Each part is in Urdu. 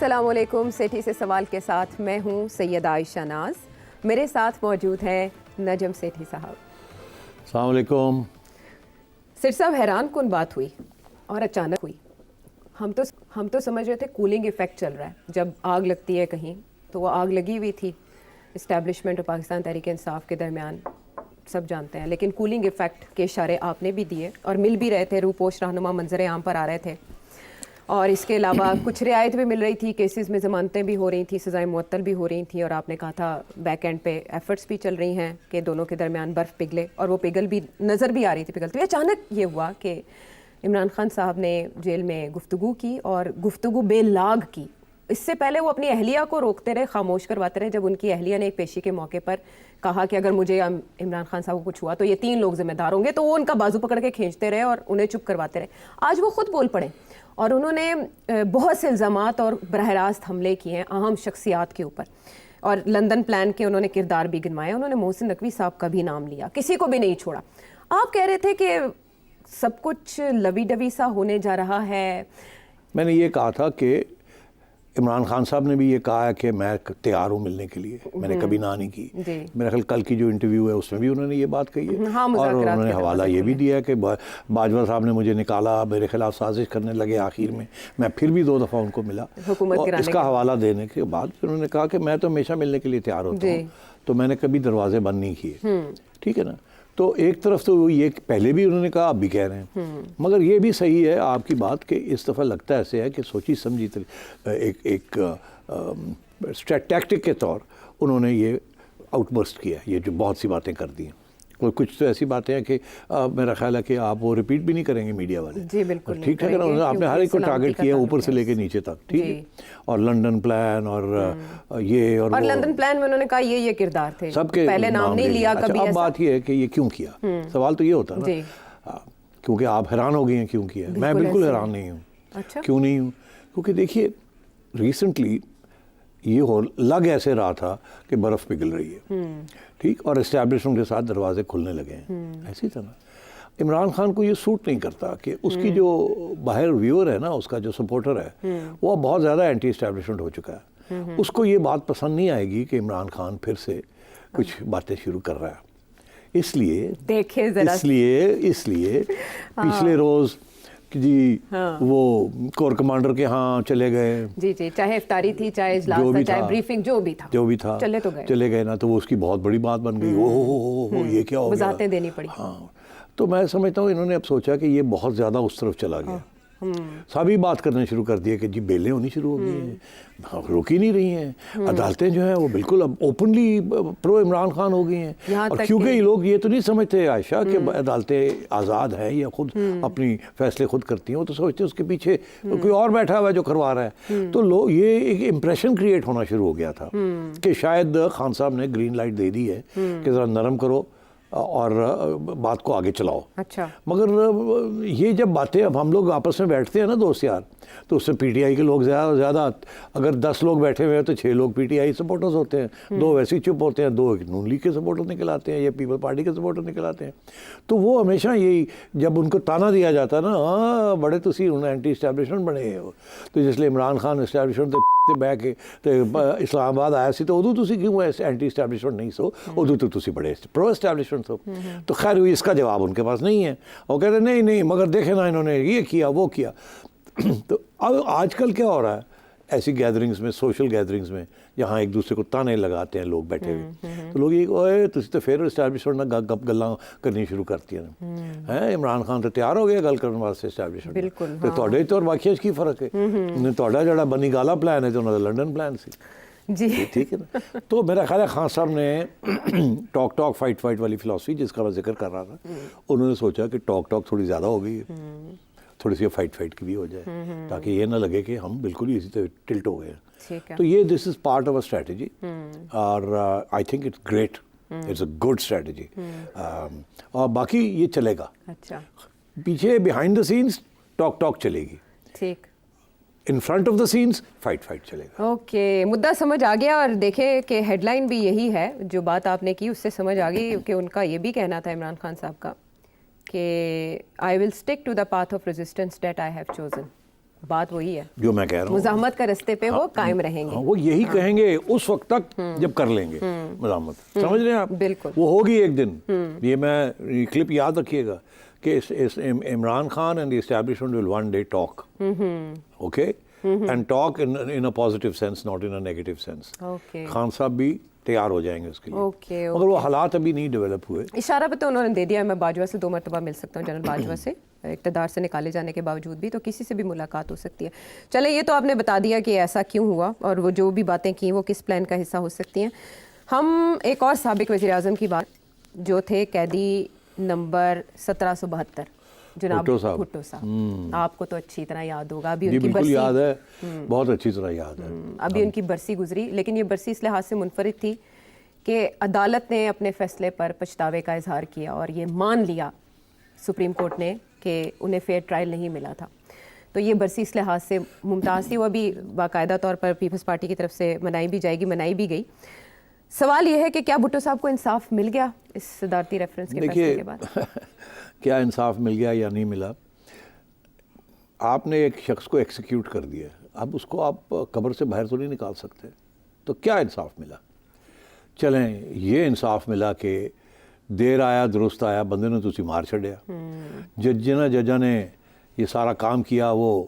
السلام علیکم. سیٹھی سے سوال کے ساتھ میں ہوں سیدہ عائشہ ناز. میرے ساتھ موجود ہیں نجم سیٹھی صاحب. السلام علیکم. سیٹھی صاحب, حیران کن بات ہوئی اور اچانک ہوئی. ہم تو سمجھ رہے تھے کولنگ ایفیکٹ چل رہا ہے. جب آگ لگتی ہے کہیں تو وہ آگ لگی ہوئی تھی اسٹیبلشمنٹ اور پاکستان تحریک انصاف کے درمیان, سب جانتے ہیں. لیکن کولنگ ایفیکٹ کے اشارے آپ نے بھی دیے اور مل بھی رہے تھے, روپوش رہنما منظر عام پر آ رہے تھے. اور اس کے علاوہ کچھ رعایت بھی مل رہی تھی, کیسز میں ضمانتیں بھی ہو رہی تھیں, سزائیں معطل بھی ہو رہی تھیں. اور آپ نے کہا تھا بیک اینڈ پہ ایفرٹس بھی چل رہی ہیں کہ دونوں کے درمیان برف پگھلے, اور وہ پگھل بھی نظر بھی آ رہی تھی پگھلتی ہوئی. اچانک یہ ہوا کہ عمران خان صاحب نے جیل میں گفتگو کی اور گفتگو بے لاگ کی. اس سے پہلے وہ اپنی اہلیہ کو روکتے رہے, خاموش کرواتے رہے. جب ان کی اہلیہ نے ایک پیشی کے موقع پر کہا کہ اگر مجھے عمران خان صاحب کو کچھ ہوا تو یہ 3 لوگ ذمہ دار ہوں گے, تو وہ ان کا بازو پکڑ کے کھینچتے رہے اور انہیں چپ کرواتے رہے. آج وہ خود بول پڑے اور انہوں نے بہت سے الزامات اور براہ راست حملے کیے ہیں اہم شخصیات کے اوپر, اور لندن پلان کے انہوں نے کردار بھی گنوائے. انہوں نے محسن نقوی صاحب کا بھی نام لیا, کسی کو بھی نہیں چھوڑا. آپ کہہ رہے تھے کہ سب کچھ لوی ڈوی سا ہونے جا رہا ہے. میں نے یہ کہا تھا کہ عمران خان صاحب نے بھی یہ کہا ہے کہ میں تیار ہوں ملنے کے لیے, میں نے کبھی نہ نہیں کی. میرا خیال کل کی جو انٹرویو ہے اس میں بھی انہوں نے یہ بات کہی ہے. اور انہوں نے حوالہ یہ بھی دیا کہ باجوہ صاحب نے مجھے نکالا, میرے خلاف سازش کرنے لگے. آخر میں پھر بھی 2 دفعہ ان کو ملا. اور اس کا حوالہ دینے کے بعد انہوں نے کہا کہ میں تو ہمیشہ ملنے کے لیے تیار ہوتا ہوں, تو میں نے کبھی دروازے بند نہیں کیے. ٹھیک ہے نا. تو ایک طرف تو یہ پہلے بھی انہوں نے کہا, اب بھی کہہ رہے ہیں. مگر یہ بھی صحیح ہے آپ کی بات کہ اس دفعہ لگتا ایسے ہے کہ سوچی سمجھی ایک ٹیکٹک کے طور انہوں نے یہ آؤٹ برسٹ کیا, یہ جو بہت سی باتیں کر دی ہیں. کچھ تو ایسی باتیں ہیں کہ میرا خیال ہے کہ آپ وہ ریپیٹ بھی نہیں کریں گے میڈیا والے. جی بالکل ٹھیک ہے نا. آپ نے ہر ایک کو ٹارگٹ کیا اوپر سے لے کے نیچے تک. ٹھیک ہے. اور لندن پلان اور یہ اور لندن پلان میں انہوں نے کہا یہ کردار تھے, سب کے پہلے نام نہیں لیا کبھی. اب بات یہ ہے کہ یہ کیوں کیا, سوال تو یہ ہوتا ہے نا, کیونکہ آپ حیران ہو گئی ہیں کیوں کیا. میں بالکل حیران نہیں ہوں. کیوں نہیں ہوں؟ کیونکہ دیکھیے ریسنٹلی یہ لگ ایسے رہا تھا کہ برف پگھل رہی ہے. ٹھیک. اور اسٹیبلشمنٹ کے ساتھ دروازے کھلنے لگے ہیں. ایسی طرح عمران خان کو یہ سوٹ نہیں کرتا کہ اس کی جو باہر ویور ہے نا, اس کا جو سپورٹر ہے, وہ بہت زیادہ اینٹی اسٹیبلشمنٹ ہو چکا ہے. اس کو یہ بات پسند نہیں آئے گی کہ عمران خان پھر سے کچھ باتیں شروع کر رہا ہے. اس لیے پچھلے روز جی وہ کور کمانڈر کے ہاں چلے گئے. جی چاہے افطاری تھی, چاہے اجلاس تھا, چاہے بریفنگ, جو بھی تھا چلے گئے نا, تو وہ اس کی بہت بڑی بات بن گئی. یہ کیا ہو گیا, وضاحتیں دینی پڑی. ہاں. تو میں سمجھتا ہوں انہوں نے اب سوچا کہ یہ بہت زیادہ اس طرف چلا گیا. سبھی بات کرنا شروع کر دیا کہ جی بیلیں ہونی شروع ہو گئی ہیں, روک ہی نہیں رہی ہیں. عدالتیں جو ہیں وہ بالکل اب اوپنلی پرو عمران خان ہو گئی ہیں. اور کیونکہ یہ لوگ یہ تو نہیں سمجھتے عائشہ کہ عدالتیں آزاد ہیں یا خود اپنی فیصلے خود کرتی ہیں, وہ تو سوچتے ہیں اس کے پیچھے کوئی اور بیٹھا ہوا ہے جو کروا رہا ہے. تو لوگ یہ ایک امپریشن کریٹ ہونا شروع ہو گیا تھا کہ شاید خان صاحب نے گرین لائٹ دے دی ہے کہ ذرا نرم کرو اور بات کو آگے چلاؤ. اچھا. مگر یہ جب باتیں اب ہم لوگ آپس میں بیٹھتے ہیں نا دوست یار, تو اس میں پی ٹی آئی کے لوگ زیادہ اگر 10 لوگ بیٹھے ہوئے ہیں تو 6 لوگ پی ٹی آئی سپورٹرز ہوتے ہیں, 2 ویسے ہی چپ ہوتے ہیں, 2 نون لیگ کے سپورٹر نکل آتے ہیں یا پیپل پارٹی کے سپورٹر نکل آتے ہیں. تو وہ ہمیشہ یہی جب ان کو تانا دیا جاتا ہے نا, ہاں بڑے تسی انہیں اینٹی اسٹیبلشمنٹ بنے ہیں. تو جس لیے عمران خان اسٹیبلشمنٹ بہ کے اسلام آباد آیا سی تو ادو تسی کیوں اینٹی اسٹیبلشمنٹ نہیں سو, ادو تو تسی بڑے پرو اسٹیبلشمنٹ ہو. تو خیر اس کا جواب ان کے پاس نہیں ہے. وہ کہتے ہیں نہیں مگر دیکھیں نا انہوں نے یہ کیا وہ کیا. تو اب آج کل کیا ہو رہا ہے ایسی گیدرنگز میں, سوشل گیدرنگز میں, جہاں ایک دوسرے کو تانے لگاتے ہیں لوگ بیٹھے ہوئے, تو لوگ یہ تسی تو پھر اسٹیبلشمنٹ نہ گپ گلاں کرنی شروع کرتی ہیں. عمران خان تو تیار ہو گیا گل کرنے واسطے اسٹیبلشمنٹ. تو تھوڑے تو اور واقعی کی فرق ہے. تھوڑا جڑا بنی گالا پلان ہے تو انہوں نے لنڈن پلان سی. جی ٹھیک ہے نا. تو میرا خیال ہے خان صاحب نے ٹاک فائٹ والی فلاسفی جس کا میں ذکر کر رہا تھا, انہوں نے سوچا کہ ٹاک تھوڑی زیادہ ہو گئی ہے, تھوڑی سی فائٹ کی بھی ہو جائے, تاکہ یہ نہ لگے کہ ہم بالکل ہی اسی طرح ٹلٹ ہو گئے ہیں. تو یہ this is part of a strategy, اور I think it's great, it's a good strategy. اور باقی یہ چلے گا. اچھا. پیچھے بیہائنڈ دا سینس ٹاک چلے گی. ٹھیک. In front of the sense fight چلے گا. اوکے, مدعا سمجھ آ گیا. اور دیکھیں کہ ہیڈ لائن بھی یہی ہے, جو بات آپ نے کی اس سے سمجھ آ گئی کہ ان کا یہ بھی کہنا تھا عمران خان صاحب کا کہ I will stick to the path of resistance that I have chosen. بات وہی ہے جو میں کہہ رہا ہوں مزاحمت کا رستے پہ وہ قائم رہیں گے. وہ یہی کہیں گے اس وقت تک جب کر لیں گے مزاحمت. سمجھ رہے ہیں آپ؟ بالکل. وہ ہوگی ایک دن. یہ میں کلپ یاد رکھیے گا کہ Imran Khan and the establishment will one day talk. Okay and talk in a positive sense not in a negative sense. Khan صاحب بھی تیار ہو جائیں گے اس کے لیے مگر وہ حالات ابھی نہیں ڈیولپ ہوئے. اشارہ پہ تو انہوں نے دے دیا میں باجوہ سے 2 مرتبہ مل سکتا ہوں, جنرل باجوہ سے, اقتدار سے نکالے جانے کے باوجود بھی, تو کسی سے بھی ملاقات ہو سکتی ہے. چلیں یہ تو آپ نے بتا دیا کہ ایسا کیوں ہوا اور وہ جو بھی باتیں کی وہ کس پلان کا حصہ ہو سکتی ہیں. ہم ایک اور سابق وزیر اعظم کی بات جو تھے قیدی نمبر 1772 جناب بھٹو صاحب, آپ کو تو اچھی طرح یاد ہوگا. ابھی ان کی بالکل یاد ہے, بہت اچھی طرح یاد ہے. ابھی ان کی برسی گزری, لیکن یہ برسی اس لحاظ سے منفرد تھی کہ عدالت نے اپنے فیصلے پر پچھتاوے کا اظہار کیا اور یہ مان لیا سپریم کورٹ نے کہ انہیں فیئر ٹرائل نہیں ملا تھا. تو یہ برسی اس لحاظ سے ممتاز تھی. وہ ابھی باقاعدہ طور پر پیپلز پارٹی کی طرف سے منائی بھی جائے گی, منائی بھی گئی. سوال یہ ہے کہ کیا بھٹو صاحب کو انصاف مل گیا اس صدارتی ریفرنس کے فیصلے کے بعد؟ کیا انصاف مل گیا یا نہیں ملا؟ آپ نے ایک شخص کو ایکسیکیوٹ کر دیا, اب اس کو آپ قبر سے باہر تو نہیں نکال سکتے, تو کیا انصاف ملا؟ چلیں یہ انصاف ملا کہ دیر آیا درست آیا, بندے نے تو اسی مار چھڑیا. ججا نے یہ سارا کام کیا, وہ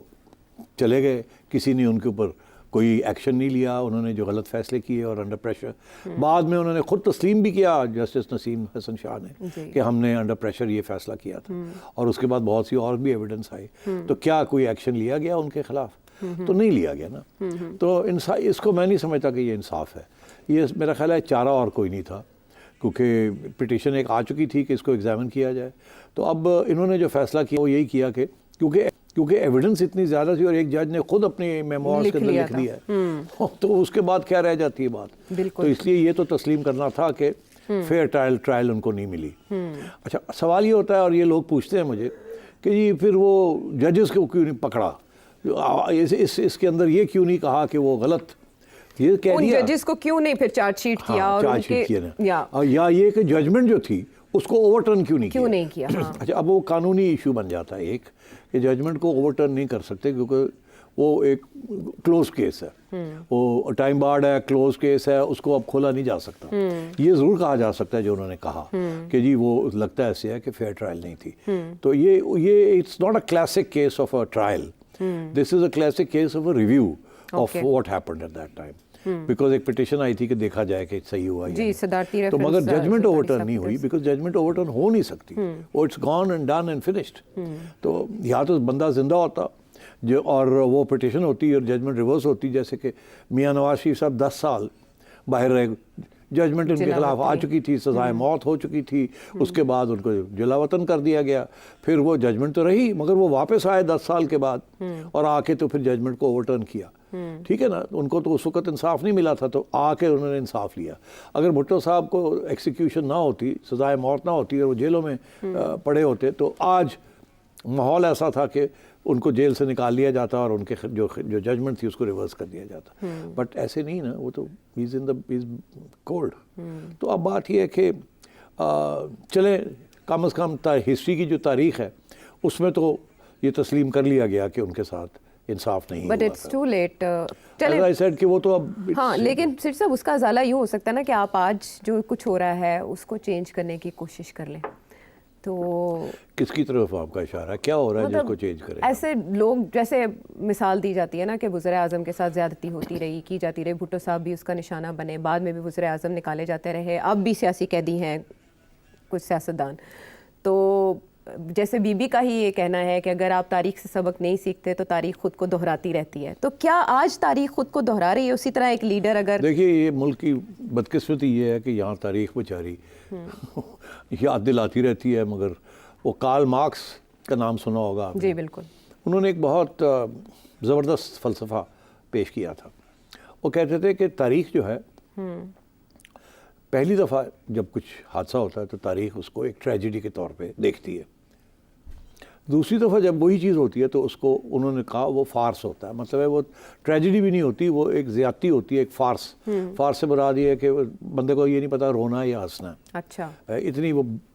چلے گئے, کسی نے ان کے اوپر کوئی ایکشن نہیں لیا. انہوں نے جو غلط فیصلے کیے اور انڈر پریشر, بعد میں انہوں نے خود تسلیم بھی کیا جسٹس نسیم حسن شاہ نے کہ ہم نے انڈر پریشر یہ فیصلہ کیا تھا, اور اس کے بعد بہت سی اور بھی ایویڈنس آئی. تو کیا کوئی ایکشن لیا گیا ان کے خلاف؟ تو نہیں لیا گیا نا. تو اس کو میں نہیں سمجھتا کہ یہ انصاف ہے. یہ میرا خیال ہے چارہ اور کوئی نہیں تھا, کیونکہ پٹیشن ایک آ چکی تھی کہ اس کو ایگزامن کیا جائے. تو اب انہوں نے جو فیصلہ کیا وہ یہی کیا کہ کیونکہ ایویڈنس اتنی زیادہ تھی اور ایک جج نے خود اپنے میموارز کے اندر لکھ دیا ہے, تو اس کے بعد کیا رہ جاتی ہے بات. تو اس لیے یہ تو تسلیم کرنا تھا کہ فیئر ٹرائل ان کو نہیں ملی. اچھا سوال یہ ہوتا ہے, اور یہ لوگ پوچھتے ہیں مجھے کہ جی پھر وہ ججز کو کیوں نہیں پکڑا, اس کے اندر یہ کیوں نہیں کہا کہ وہ غلط, یہ کہہ دیا ججز کو کیوں نہیں پھر چارج شیٹ کیا, اور چارج شیٹ کیا, یا یہ کہ ججمنٹ جو تھی اس کو اوور ٹرن کیوں نہیں کیا. اچھا اب وہ قانونی ایشو بن جاتا ہے ایک کہ ججمنٹ کو اوور ٹرن نہیں کر سکتے کیونکہ وہ ایک کلوز کیس ہے, وہ ٹائم بارڈ ہے, کلوز کیس ہے, اس کو اب کھولا نہیں جا سکتا. یہ ضرور کہا جا سکتا ہے جو انہوں نے کہا کہ جی وہ لگتا ہے ایسے ہے کہ فیئر ٹرائل نہیں تھی. تو یہ it's not a classic case of a trial, this is a classic case of a review of what happened at that time. Because ایک پٹیشن آئی تھی کہ دیکھا جائے کہ صحیح ہوا جی صدارتی ریفرنس, تو مگر ججمنٹ اوور ٹرن نہیں ہوئی, بیکاز ججمنٹ اوور ٹرن ہو نہیں سکتی, وہ it's gone and done and finished. تو یا تو بندہ زندہ ہوتا جو اور وہ پٹیشن ہوتی اور ججمنٹ ریورس ہوتی, جیسے کہ میاں نواز شریف صاحب 10 سال باہر رہے, ججمنٹ ان کے خلاف آ چکی تھی, سزائے موت ہو چکی تھی, اس کے بعد ان کو جلا وطن کر دیا گیا. پھر وہ ججمنٹ تو رہی مگر وہ واپس آئے 10 سال کے بعد اور آ کے تو پھر ججمنٹ کو اوور ٹرن کیا. ٹھیک ہے نا, ان کو تو اس وقت انصاف نہیں ملا تھا, تو آ کے انہوں نے انصاف لیا. اگر بھٹو صاحب کو ایکسیکیوشن نہ ہوتی, سزائے موت نہ ہوتی اور وہ جیلوں میں پڑے ہوتے, تو آج ماحول ایسا تھا کہ ان کو جیل سے نکال لیا جاتا اور ان کے جو ججمنٹ تھی اس کو ریورس کر دیا جاتا. بٹ ایسے نہیں نا, وہ تو ہیز کولڈ. تو اب بات یہ ہے کہ چلیں کم از کم ہسٹری کی جو تاریخ ہے اس میں تو یہ تسلیم کر لیا گیا کہ ان کے ساتھ انصاف نہیں بٹ اٹس ٹو لیٹ. کہ وہ تو اب ہاں, لیکن سر صاحب اس کا ازالہ یوں ہو سکتا ہے نا کہ آپ آج جو کچھ ہو رہا ہے اس کو چینج کرنے کی کوشش کر لیں. تو کس کی طرف آپ کا اشارہ ہے, کیا ہو رہا ہے جس کو چینج کریں؟ ایسے لوگ جیسے مثال دی جاتی ہے نا کہ وزیر اعظم کے ساتھ زیادتی ہوتی رہی, کی جاتی رہی, بھٹو صاحب بھی اس کا نشانہ بنے, بعد میں بھی وزیر اعظم نکالے جاتے رہے, اب بھی سیاسی قیدی ہیں کچھ سیاستدان. تو جیسے بی بی کا ہی یہ کہنا ہے کہ اگر آپ تاریخ سے سبق نہیں سیکھتے تو تاریخ خود کو دہراتی رہتی ہے. تو کیا آج تاریخ خود کو دہرا رہی ہے اسی طرح ایک لیڈر؟ اگر دیکھیے یہ ملک کی بدقسمتی یہ ہے کہ یہاں تاریخ بیچاری یاد دلاتی رہتی ہے, مگر وہ کارل مارکس کا نام سنا ہوگا. جی بالکل. انہوں نے ایک بہت زبردست فلسفہ پیش کیا تھا. وہ کہتے تھے کہ تاریخ جو ہے پہلی دفعہ جب کچھ حادثہ ہوتا ہے تو تاریخ اس کو ایک ٹریجڈی کے طور پہ دیکھتی ہے, دوسری دفعہ جب وہی چیز ہوتی ہے تو اس کو انہوں نے کہا وہ فارس ہوتا ہے. مطلب ہے وہ ٹریجڈی بھی نہیں ہوتی, وہ ایک زیادتی ہوتی ہے, ایک فارس. فارس سے مراد یہ ہے کہ بندے کو یہ نہیں پتا رونا ہے یا ہنسنا ہے. اچھا, اتنی وہ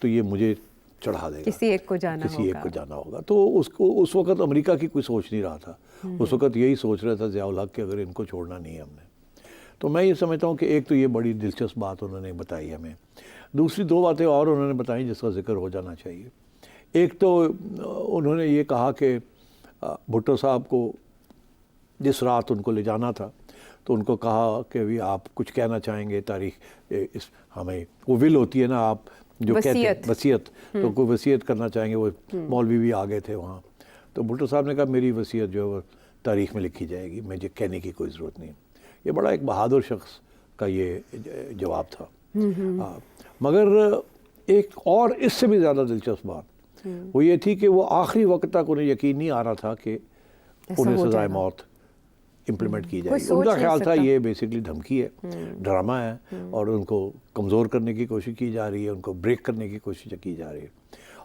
تو یہ مجھے چڑھا دے گا, کسی ایک کو جانا کسی ایک کو جانا ہوگا. تو اس وقت امریکہ کی کوئی سوچ نہیں رہا تھا, اس وقت یہی سوچ رہا تھا ضیاء الحق کہ اگر ان کو چھوڑنا نہیں ہے ہم نے. تو میں یہ سمجھتا ہوں کہ ایک تو یہ بڑی دلچسپ بات انہوں نے بتائی ہمیں. دوسری دو باتیں اور انہوں نے بتائیں جس کا ذکر ہو جانا چاہیے. ایک تو انہوں نے یہ کہا کہ بھٹو صاحب کو جس رات ان کو لے جانا تھا تو ان کو کہا کہ بھی آپ کچھ کہنا چاہیں گے تاریخ اس ہمیں وہ ول ہوتی ہے نا آپ جو کہتے ہیں وصیت, تو کوئی وصیت کرنا چاہیں گے. وہ مولوی بھی آ گئے تھے وہاں, تو بھٹو صاحب نے کہا میری وصیت جو ہے وہ تاریخ میں لکھی جائے گی, مجھے کہنے کی کوئی ضرورت نہیں. یہ بڑا ایک بہادر شخص کا یہ جواب تھا. مگر ایک اور اس سے بھی زیادہ دلچسپ بات وہ یہ تھی کہ وہ آخری وقت تک انہیں یقین نہیں آ رہا تھا کہ انہیں سزائے موت امپلیمنٹ کی جائے گی. ان کا خیال تھا یہ بیسکلی دھمکی ہے, ڈرامہ ہے, اور ان کو کمزور کرنے کی کوشش کی جا رہی ہے, ان کو بریک کرنے کی کوشش کی جا رہی ہے.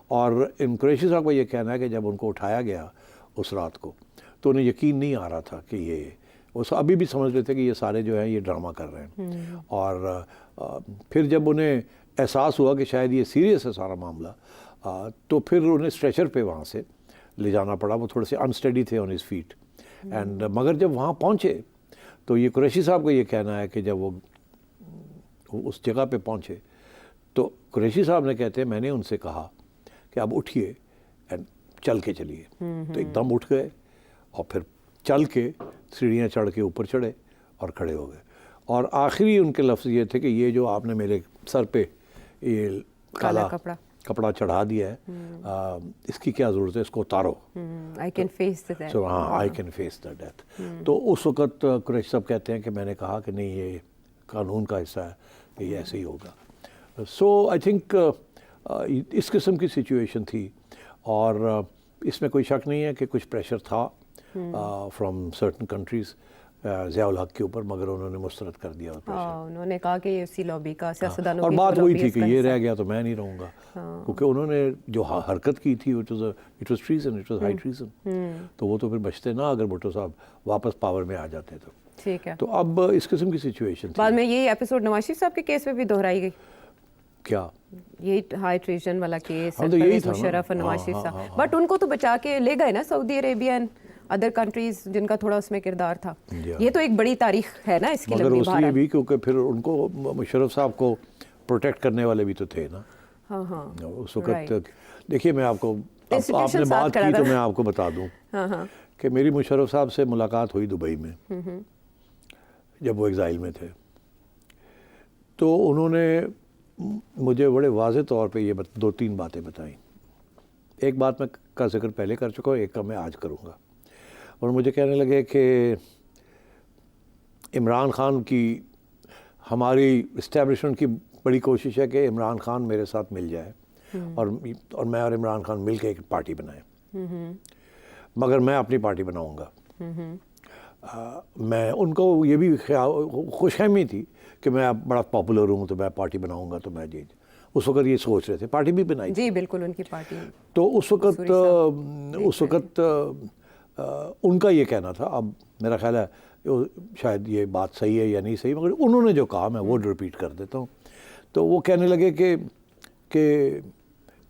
اور قریشی صاحب کا یہ کہنا ہے کہ جب ان کو اٹھایا گیا اس رات کو تو انہیں یقین نہیں آ رہا تھا کہ یہ وہ ابھی بھی سمجھ رہے تھے کہ یہ سارے جو ہیں یہ ڈرامہ کر رہے ہیں. اور پھر جب انہیں احساس ہوا کہ شاید یہ سیریس ہے سارا معاملہ, تو پھر انہیں اسٹریچر پہ وہاں سے لے جانا پڑا. وہ تھوڑے سے انسٹڈی تھے آن ہز فیٹ. اینڈ مگر جب وہاں پہنچے تو یہ قریشی صاحب کا یہ کہنا ہے کہ جب وہ اس جگہ پہ پہنچے تو قریشی صاحب نے کہتے ہیں میں نے ان سے کہا کہ اب اٹھیے اینڈ چل کے چلیے. تو ایک دم اٹھ گئے اور پھر چل کے سیڑھیاں چڑھ کے اوپر چڑھے اور کھڑے ہو گئے. اور آخری ان کے لفظ یہ تھے کہ یہ جو آپ نے میرے سر پہ یہ کالا کپڑا چڑھا دیا ہے, اس کی کیا ضرورت ہے, اس کو اتارو. I can face the death. ہاں, I can face the death. تو اس وقت قریشی صاحب کہتے ہیں کہ میں نے کہا کہ نہیں یہ قانون کا حصہ ہے کہ یہ ایسے ہی ہوگا. سو آئی تھنک اس قسم کی سچویشن تھی, اور اس میں کوئی شک نہیں ہے کہ کچھ پریشر تھا فرام سرٹن کنٹریز ضیاء الحق کے اوپر, مگر انہوں نے مسترد کر دیا. انہوں نے کہا کہ یہ اسی لابی کا سیاستدانوں اور بات وہی تھی کہ یہ رہ گیا تو میں نہیں رہوں گا, کیونکہ انہوں نے جو حرکت کی تھی it was treason, it was high treason. تو وہ تو پھر بچتے نا اگر بھٹو صاحب واپس پاور میں آ جاتے تو. ٹھیک ہے. تو اب اس قسم کی سچویشن تھی. بعد میں یہی ایپیسوڈ نواز شریف صاحب کے کیس میں بھی دہرائی گئی. کیا یہی ہائی ٹریزن والا کیس تو یہی تھا مشرف اور نواز شریف صاحب, بٹ ان کو تو بچا کے لے گئے نا سعودی عربیہ اینڈ ادر کنٹریز جن کا تھوڑا اس میں کردار تھا. یہ تو ایک بڑی تاریخ ہے نا اس کی لمبی. مگر اس لیے بھی کیونکہ پھر ان کو مشرف صاحب کو پروٹیکٹ کرنے والے بھی تو تھے نا. ہاں ہاں اس وقت دیکھیے میں آپ کو آپ نے بات کی تو میں آپ کو بتا دوں کہ میری مشرف صاحب سے ملاقات ہوئی دبئی میں جب وہ ایگزائل میں تھے. تو انہوں نے مجھے بڑے واضح طور پہ یہ 2-3 باتیں بتائیں. ایک بات میں کا ذکر پہلے کر چکا ہوں, ایک کا میں آج کروں گا. اور مجھے کہنے لگے کہ عمران خان کی ہماری اسٹیبلشمنٹ کی بڑی کوشش ہے کہ عمران خان میرے ساتھ مل جائے اور میں اور عمران خان مل کے ایک پارٹی بنائیں, مگر میں اپنی پارٹی بناؤں گا. میں ان کو یہ بھی خوش فہمی تھی کہ میں اب بڑا پاپولر ہوں تو میں پارٹی بناؤں گا. تو میں اس وقت یہ سوچ رہے تھے, پارٹی بھی بنائی. جی بالکل, ان کی پارٹی. تو اس وقت ان کا یہ کہنا تھا, اب میرا خیال ہے شاید یہ بات صحیح ہے یا نہیں صحیح, مگر انہوں نے جو کہا میں وہ ریپیٹ کر دیتا ہوں. تو وہ کہنے لگے کہ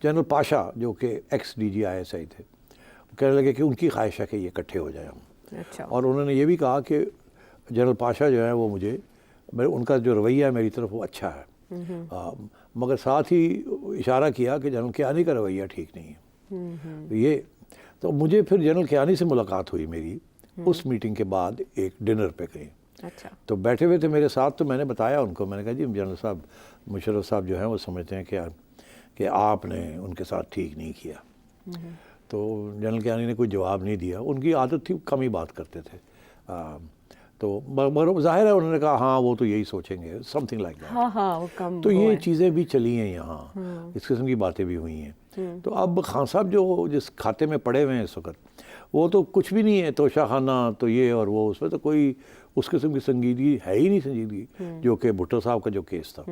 جنرل پاشا جو کہ ایکس DGISI تھے, وہ کہنے لگے کہ ان کی خواہش ہے کہ یہ اکٹھے ہو جائیں ہم. اچھا. اور انہوں نے یہ بھی کہا کہ جنرل پاشا جو ہے وہ مجھے ان کا جو رویہ ہے میری طرف وہ اچھا ہے, مگر ساتھ ہی اشارہ کیا کہ جنرل کیانی کا رویہ ٹھیک نہیں ہے. یہ تو مجھے پھر جنرل کیانی سے ملاقات ہوئی میری اس میٹنگ کے بعد ایک ڈنر پہ کہیں. اچھا. تو بیٹھے ہوئے تھے میرے ساتھ, تو میں نے بتایا ان کو, میں نے کہا جی جنرل صاحب مشرف صاحب جو ہیں وہ سمجھتے ہیں کہ آپ نے ان کے ساتھ ٹھیک نہیں کیا. تو جنرل کیانی نے کوئی جواب نہیں دیا. ان کی عادت تھی کم ہی بات کرتے تھے. تو مگر ظاہر ہے انہوں نے کہا ہاں وہ تو یہی سوچیں گے, سم تھنگ لائک دیٹ. تو یہ چیزیں بھی چلی ہیں یہاں, اس قسم کی باتیں بھی ہوئی ہیں. تو اب خان صاحب جو جس کھاتے میں پڑے ہوئے ہیں اس وقت, وہ تو کچھ بھی نہیں ہے, توشہ خانہ تو یہ اور وہ, اس میں تو کوئی اس قسم کی سنجیدگی ہے ہی نہیں, سنجیدگی جو کہ بھٹو صاحب کا جو کیس تھا.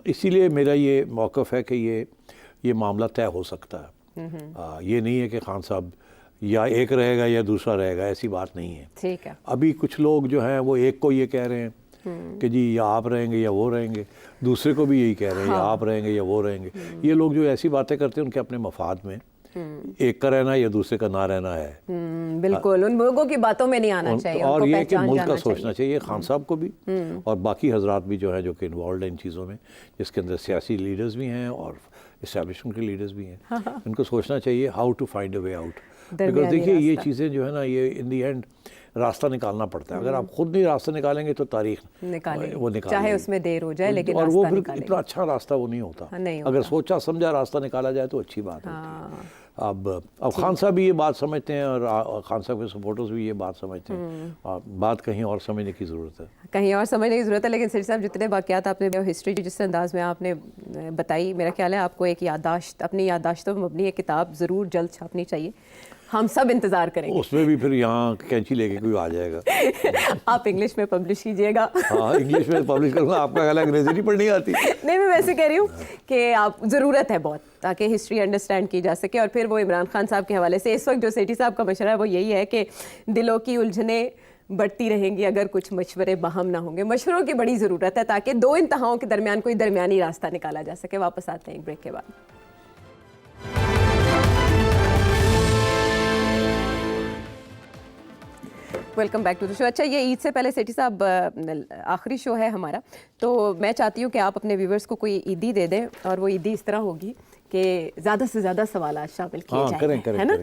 اسی لیے میرا یہ موقف ہے کہ یہ معاملہ طے ہو سکتا ہے. یہ نہیں ہے کہ خان صاحب یا ایک رہے گا یا دوسرا رہے گا, ایسی بات نہیں ہے. ٹھیک ہے. ابھی کچھ لوگ جو ہیں وہ ایک کو یہ کہہ رہے ہیں کہ جی یا آپ رہیں گے یا وہ رہیں گے. دوسرے کو بھی یہی کہہ رہے ہیں یا آپ رہیں گے یا وہ رہیں گے. یہ لوگ جو ایسی باتیں کرتے ہیں ان کے اپنے مفاد میں ایک کا رہنا یا دوسرے کا نہ رہنا ہے. بالکل ان لوگوں کی باتوں میں نہیں آنا چاہیے. اور یہ کہ ملک کا سوچنا چاہیے خان صاحب کو بھی اور باقی حضرات بھی جو ہیں جو کہ انوالوڈ ہیں ان چیزوں میں, جس کے اندر سیاسی لیڈرز بھی ہیں اور اسٹیبلشمنٹ کے لیڈرز بھی ہیں. ان کو سوچنا چاہیے how to find a way out. Because دیکھیے یہ چیزیں جو ہے نا یہ ان دی اینڈ راستہ نکالنا پڑتا ہے. اگر آپ خود نہیں راستہ نکالیں گے تو تاریخ وہ نکالے, چاہے اس میں دیر ہو جائے لیکن اور وہ پھر اتنا اچھا راستہ وہ نہیں ہوتا. اگر سوچا سمجھا راستہ نکالا جائے تو اچھی بات ہوتی ہے. اب خان صاحب بھی یہ بات سمجھتے ہیں اور خان صاحب کے سپورٹرز بھی یہ بات سمجھتے ہیں. بات کہیں اور سمجھنے کی ضرورت ہے, کہیں اور سمجھنے کی ضرورت ہے. لیکن سر صاحب جتنے واقعات آپ نے ہسٹری جس انداز میں آپ نے بتائی, میرا خیال ہے آپ کو ایک یادداشت اپنی یادداشتوں میں مبنی ایک کتاب ضرور جلد چھاپنی چاہیے. ہم سب انتظار کریں گے. اس میں بھی پھر یہاں کینچی لے کے کوئی آ جائے گا. آپ انگلش میں پبلش کیجیے گا. ہاں انگلش میں پبلش کروں گا. آپ کا خیال ہے انگریزی نہیں پڑھنی آتی؟ نہیں میں ویسے کہہ رہی ہوں کہ آپ ضرورت ہے بہت تاکہ ہسٹری انڈرسٹینڈ کی جا سکے. اور پھر وہ عمران خان صاحب کے حوالے سے اس وقت جو سیٹھی صاحب کا مشورہ ہے وہ یہی ہے کہ دلوں کی الجھنیں بڑھتی رہیں گی اگر کچھ مشورے باہم نہ ہوں گے. مشوروں کی بڑی ضرورت ہے تاکہ دو انتہاؤں کے درمیان کوئی درمیانی راستہ نکالا جا سکے. واپس آتے ہیں ایک بریک کے بعد. ویلکم بیک ٹو دا شو. اچھا یہ عید سے پہلے سیٹھی صاحب آخری شو ہے ہمارا, تو میں چاہتی ہوں کہ آپ اپنے ویورز کو کوئی عیدی دے دیں اور وہ عیدی اس طرح ہوگی کہ زیادہ سے زیادہ سوالات شامل کیے جائیں, ہے نا؟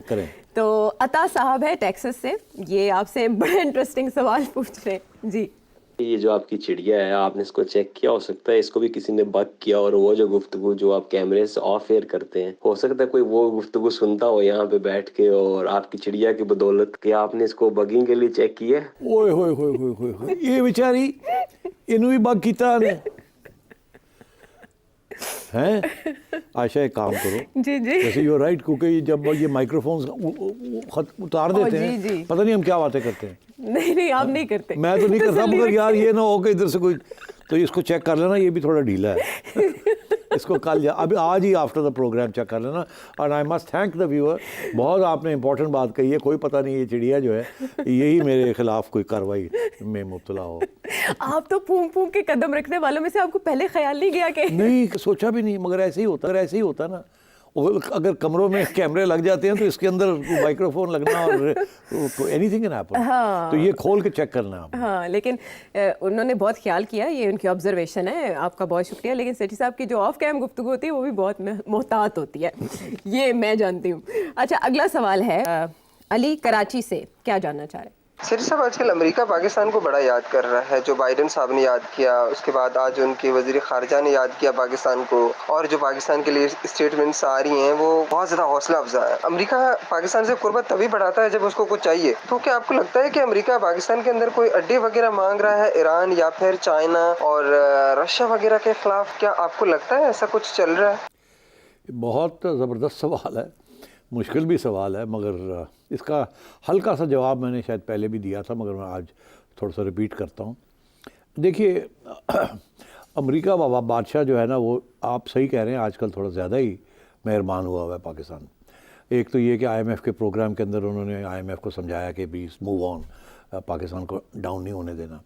تو عطا صاحب ہے ٹیکسس سے, یہ آپ سے بڑے انٹرسٹنگ سوال پوچھ رہے ہیں. جی یہ جو آپ کی چڑیا ہے آپ نے اس کو چیک کیا؟ ہو سکتا ہے اس کو بھی کسی نے بگ کیا اور وہ جو گفتگو جو آپ کیمرے سے آف ایئر کرتے ہیں ہو سکتا ہے کوئی وہ گفتگو سنتا ہو یہاں پہ بیٹھ کے اور آپ کی چڑیا کی بدولت. کیا آپ نے اس کو بگنگ کے لیے چیک کیا ہے؟ اوئے ہوئے ہوئے ہوئے ہوئے یہ بیچاری انہوں بھی بگ کیتا ہے. ہیں عائشہ ایک کام کرو, جی جی جیسے یو رائٹ, کیونکہ جب یہ مائکرو فونز اتار دیتے ہیں پتہ نہیں ہم کیا باتیں کرتے ہیں. نہیں آپ نہیں کرتے, میں تو نہیں کرتا, مگر یار یہ نہ ہو کہ ادھر سے کوئی, تو اس کو چیک کر لینا, یہ بھی تھوڑا ڈھیلا ہے. اس کو کل ابھی آج ہی آفٹر دا پروگرام چیک کر لینا. اور آئی مسٹ تھینک دا ویور, بہت آپ نے امپورٹنٹ بات کہی ہے. کوئی پتہ نہیں یہ چڑیا جو ہے یہی میرے خلاف کوئی کارروائی میں مبتلا ہو. آپ تو پھونک پھونک کے قدم رکھنے والوں میں سے آپ کو پہلے خیال نہیں گیا کہ نہیں سوچا بھی نہیں, مگر ایسے ہی ہوتا نا. اگر کمروں میں کیمرے لگ جاتے ہیں تو اس کے اندر مائکرو فون لگنا اور اینی تھنگ کین ہیپن, تو یہ کھول کے چیک کرنا ہے. ہاں لیکن انہوں نے بہت خیال کیا, یہ ان کی آبزرویشن ہے, آپ کا بہت شکریہ. لیکن سیٹھی صاحب کی جو آف کیم گفتگو ہوتی ہے وہ بھی بہت محتاط ہوتی ہے, یہ میں جانتی ہوں. اچھا اگلا سوال ہے علی کراچی سے, کیا جاننا چاہ رہے ہیں؟ سیٹھی صاحب آج کل امریکہ پاکستان کو بڑا یاد کر رہا ہے. جو بائیڈن صاحب نے یاد کیا, اس کے بعد آج ان کے وزیر خارجہ نے یاد کیا پاکستان کو, اور جو پاکستان کے لیے اسٹیٹمنٹس آ رہی ہیں وہ بہت زیادہ حوصلہ افزا ہے. امریکہ پاکستان سے قربت تبھی بڑھاتا ہے جب اس کو کچھ چاہیے. تو کیا آپ کو لگتا ہے کہ امریکہ پاکستان کے اندر کوئی اڈے وغیرہ مانگ رہا ہے ایران یا پھر چائنا اور رشیا وغیرہ کے خلاف؟ کیا آپ کو لگتا ہے ایسا کچھ چل رہا ہے؟ بہت زبردست سوال ہے, مشکل بھی سوال ہے, مگر اس کا ہلکا سا جواب میں نے شاید پہلے بھی دیا تھا, مگر میں آج تھوڑا سا ریپیٹ کرتا ہوں. دیکھیے امریکہ بادشاہ جو ہے نا وہ آپ صحیح کہہ رہے ہیں, آج کل تھوڑا زیادہ ہی مہربان ہوا ہے پاکستان. ایک تو یہ کہ آئی ایم ایف کے پروگرام کے اندر انہوں نے آئی ایم ایف کو سمجھایا کہ پلیز موو آن, پاکستان کو ڈاؤن نہیں ہونے دینا.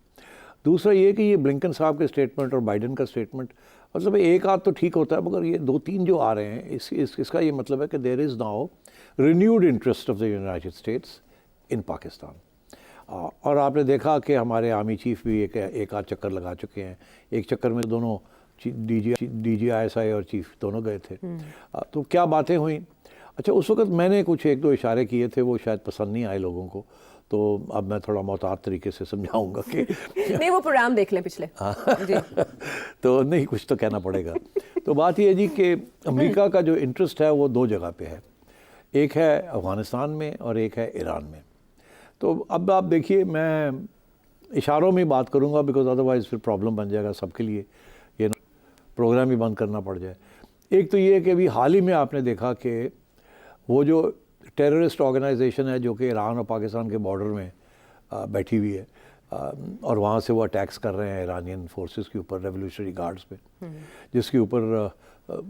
دوسرا یہ کہ یہ بلنکن صاحب کے اسٹیٹمنٹ اور بائیڈن کا اسٹیٹمنٹ, مطلب ایک آدھ تو ٹھیک ہوتا ہے, مگر یہ دو تین جو آ رہے ہیں اس کا یہ مطلب ہے کہ there is now renewed interest of the United States in Pakistan. اور آپ نے دیکھا کہ ہمارے آرمی چیف بھی ایک آدھ چکر لگا چکے ہیں. ایک چکر میں دونوں D G I S I اور چیف دونوں گئے تھے. تو کیا باتیں ہوئیں؟ اچھا اس وقت میں نے کچھ ایک دو اشارے کیے تھے, وہ شاید پسند نہیں آئے لوگوں کو, تو اب میں تھوڑا محتاط طریقے سے سمجھاؤں گا کہ نہیں وہ پروگرام دیکھ لیں پچھلے. تو نہیں کچھ تو کہنا پڑے گا. تو بات یہ ہے جی کہ امریکہ کا جو انٹرسٹ ہے وہ دو جگہ پہ ہے, ایک ہے افغانستان میں اور ایک ہے ایران میں. تو اب آپ دیکھیے میں اشاروں میں بات کروں گا بیکاز ادروائز پھر پرابلم بن جائے گا سب کے لیے, یہ پروگرام ہی بند کرنا پڑ جائے. ایک تو یہ ہے کہ ابھی حال ہی میں آپ نے دیکھا کہ وہ جو ٹیررسٹ آرگنائزیشن ہے جو کہ ایران اور پاکستان کے بارڈر میں بیٹھی ہوئی ہے, اور وہاں سے وہ اٹیکس کر رہے ہیں ایرانین فورسز کے اوپر, ریولیوشنری گارڈز پہ, جس کے اوپر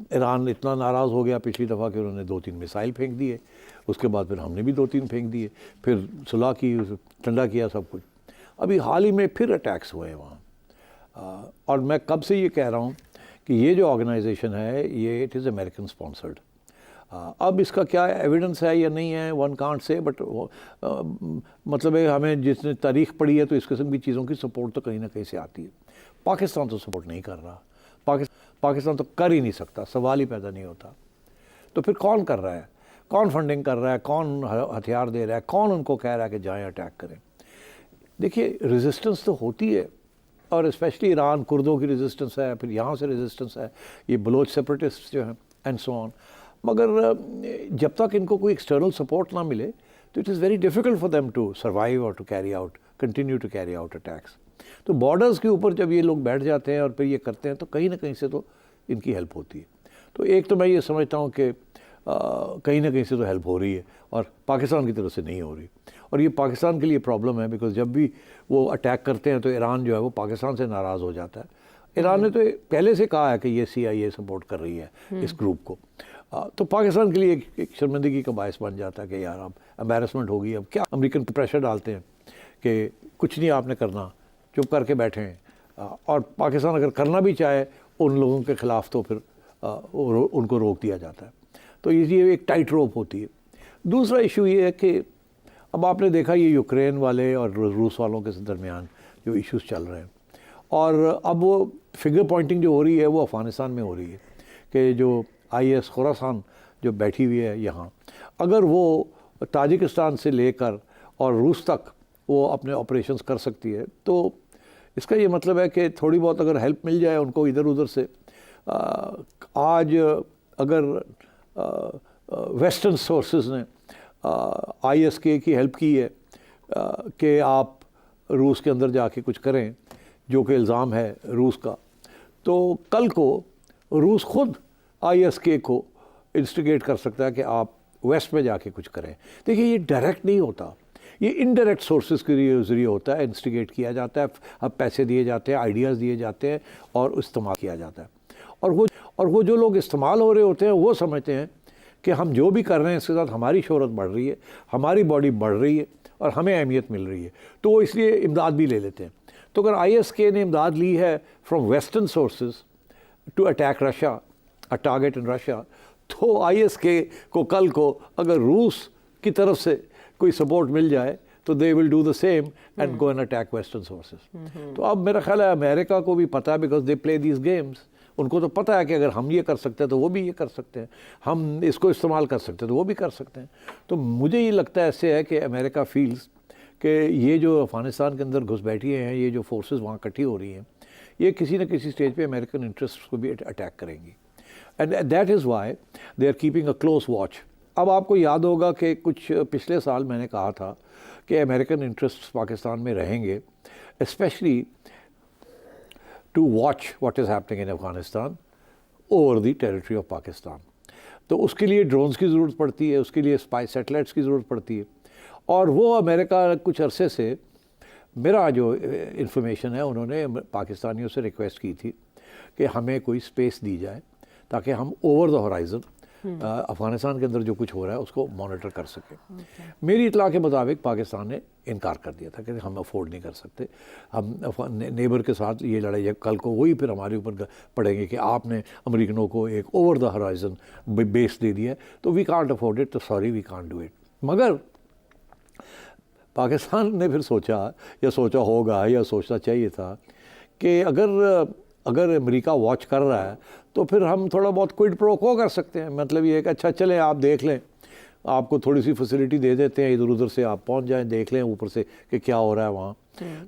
ایران اتنا ناراض ہو گیا پچھلی دفعہ کہ انہوں نے 2-3 میسائل پھینک دیے. اس کے بعد پھر ہم نے بھی 2-3 پھینک دیے, پھر صلح کی, ٹھنڈا کیا سب کچھ. ابھی حال ہی میں پھر اٹیکس ہوئے ہیں وہاں. اور میں کب سے یہ کہہ رہا ہوں کہ یہ جو آرگنائزیشن ہے یہ اٹ از امریکن اسپانسرڈ. اب اس کا کیا ایویڈنس ہے یا نہیں ہے ون کانٹ سے, بٹ مطلب ہے ہمیں جس نے تاریخ پڑھی ہے تو اس قسم کی چیزوں کی سپورٹ تو کہیں نہ کہیں سے آتی ہے. پاکستان تو سپورٹ نہیں کر رہا, پاکستان تو کر ہی نہیں سکتا, سوال ہی پیدا نہیں ہوتا. تو پھر کون کر رہا ہے, کون فنڈنگ کر رہا ہے, کون ہتھیار دے رہا ہے, کون ان کو کہہ رہا ہے کہ جائیں اٹیک کریں؟ دیکھیے ریزسٹنس تو ہوتی ہے, اور اسپیشلی ایران, کردوں کی ریزسٹنس ہے, پھر یہاں سے ریزسٹنس ہے, یہ بلوچ سیپریٹسٹ جو ہیں اینڈ سو آن. مگر جب تک ان کو کوئی ایکسٹرنل سپورٹ نہ ملے تو it is very difficult for them to survive اور to carry out, continue to carry out attacks. تو بارڈرز کے اوپر جب یہ لوگ بیٹھ جاتے ہیں اور پھر یہ کرتے ہیں تو کہیں نہ کہیں سے تو ان کی ہیلپ ہوتی ہے. تو ایک تو میں یہ سمجھتا ہوں کہ کہیں نہ کہیں سے تو ہیلپ ہو رہی ہے, اور پاکستان کی طرف سے نہیں ہو رہی. اور یہ پاکستان کے لیے پرابلم ہے, بیکاز جب بھی وہ اٹیک کرتے ہیں تو ایران جو ہے وہ پاکستان سے ناراض ہو جاتا ہے. ایران نے تو پہلے سے کہا ہے کہ یہ CIA سپورٹ کر رہی ہے اس گروپ کو. تو پاکستان کے لیے ایک شرمندگی کا باعث بن جاتا ہے کہ یار اب امبیرسمنٹ ہوگی, اب کیا امریکن پریشر ڈالتے ہیں کہ کچھ نہیں آپ نے کرنا, چپ کر کے بیٹھے ہیں. اور پاکستان اگر کرنا بھی چاہے ان لوگوں کے خلاف تو پھر ان کو روک دیا جاتا ہے. تو یہ ایک ٹائٹ روپ ہوتی ہے. دوسرا ایشو یہ ہے کہ اب آپ نے دیکھا یہ یوکرین والے اور روس والوں کے درمیان جو ایشوز چل رہے ہیں, اور اب وہ فگر پوائنٹنگ جو ہو رہی ہے وہ افغانستان میں ہو رہی ہے کہ جو IS خراسان جو بیٹھی ہوئی ہے یہاں, اگر وہ تاجکستان سے لے کر اور روس تک وہ اپنے آپریشنز کر سکتی ہے تو اس کا یہ مطلب ہے کہ تھوڑی بہت اگر ہیلپ مل جائے ان کو ادھر ادھر سے. آج اگر ویسٹرن سورسز نے ISK کی ہیلپ کی ہے کہ آپ روس کے اندر جا کے کچھ کریں, جو کہ الزام ہے روس کا, تو کل کو روس خود ISK کو انسٹیگیٹ کر سکتا ہے کہ آپ ویسٹ میں جا کے کچھ کریں. دیکھیے یہ ڈائریکٹ نہیں ہوتا, یہ انڈائریکٹ سورسز کے ذریعے ہوتا ہے, انسٹیگیٹ کیا جاتا ہے, اب پیسے دیے جاتے ہیں, آئیڈیاز دیے جاتے ہیں اور استعمال کیا جاتا ہے. اور وہ جو لوگ استعمال ہو رہے ہوتے ہیں وہ سمجھتے ہیں کہ ہم جو بھی کر رہے ہیں اس کے ساتھ ہماری شہرت بڑھ رہی ہے, ہماری باڈی بڑھ رہی ہے اور ہمیں اہمیت مل رہی ہے, تو وہ اس لیے امداد بھی لے لیتے ہیں. تو اگر ISK نے امداد لی ہے from western sources to attack Russia, a target in Russia, تو ISK کو کل کو اگر روس کی طرف سے کوئی سپورٹ مل جائے تو they will do the same and go and attack western sources. تو اب میرا خیال ہے امریکہ کو بھی پتہ ہے, because they play these games, ان کو تو پتہ ہے کہ اگر ہم یہ کر سکتے ہیں تو وہ بھی یہ کر سکتے ہیں, ہم اس کو استعمال کر سکتے ہیں تو وہ بھی کر سکتے ہیں. تو مجھے یہ لگتا ہے ایسے ہے کہ امریکہ فیلز کہ یہ جو افغانستان کے اندر گھس بیٹھی ہیں, یہ جو فورسز وہاں اکٹھی ہو رہی ہیں, یہ کسی نہ کسی سٹیج پہ امریکن انٹرسٹ کو بھی اٹیک کریں گی. And that is why they are keeping a close watch. اب آپ کو یاد ہوگا کہ کچھ پچھلے سال میں نے کہا تھا کہ امریکن انٹرسٹ پاکستان میں رہیں گے, especially to watch what is happening in Afghanistan over the territory of Pakistan. تو اس کے لیے ڈرونز کی ضرورت پڑتی ہے, اس کے لیے اسپائی سیٹلائٹس کی ضرورت پڑتی ہے, اور وہ امریکہ کچھ عرصے سے, میرا جو انفارمیشن ہے, انہوں نے پاکستانیوں سے ریکویسٹ کی تھی کہ ہمیں کوئی اسپیس دی جائے تاکہ ہم اوور دا ہورائزن افغانستان کے اندر جو کچھ ہو رہا ہے اس کو مانیٹر کر سکیں. میری اطلاع کے مطابق پاکستان نے انکار کر دیا تھا کہ ہم افورڈ نہیں کر سکتے, ہم نیبر کے ساتھ یہ لڑائی ہے, کل کو وہی پھر ہمارے اوپر پڑیں گے کہ آپ نے امریکنوں کو ایک اوور دا ہورائزن بیس دے دیا ہے, تو وی کانٹ افورڈ اٹ, تو sorry we can't do it. مگر پاکستان نے پھر سوچا ہوگا یا سوچنا چاہیے تھا کہ اگر امریکہ واچ کر رہا ہے تو پھر ہم تھوڑا بہت کوئڈ پرو کو کر سکتے ہیں. مطلب یہ ہے کہ اچھا چلیں آپ دیکھ لیں, آپ کو تھوڑی سی فیسلٹی دے دیتے ہیں, ادھر ادھر سے آپ پہنچ جائیں, دیکھ لیں اوپر سے کہ کیا ہو رہا ہے وہاں,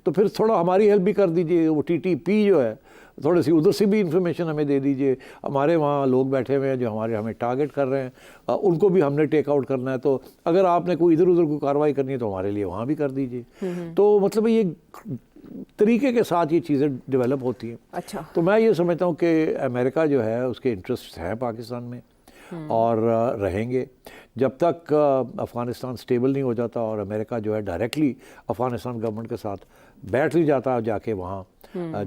تو پھر تھوڑا ہماری ہیلپ بھی کر دیجئے. وہ TTP جو ہے تھوڑی سی ادھر سے بھی انفارمیشن ہمیں دے دیجئے. ہمارے وہاں لوگ بیٹھے ہوئے ہیں جو ہمیں ٹارگٹ کر رہے ہیں, ان کو بھی ہم نے ٹیک آؤٹ کرنا ہے, تو اگر آپ نے کوئی ادھر ادھر کوئی کارروائی کرنی ہے تو ہمارے لیے وہاں بھی کر دیجئے. تو مطلب یہ طریقے کے ساتھ یہ چیزیں ڈیولپ ہوتی ہیں. اچھا, تو میں یہ سمجھتا ہوں کہ امریکہ جو ہے اس کے انٹرسٹ ہیں پاکستان میں اور رہیں گے جب تک افغانستان سٹیبل نہیں ہو جاتا اور امریکہ جو ہے ڈائریکٹلی افغانستان گورنمنٹ کے ساتھ بیٹھ نہیں جاتا جا کے وہاں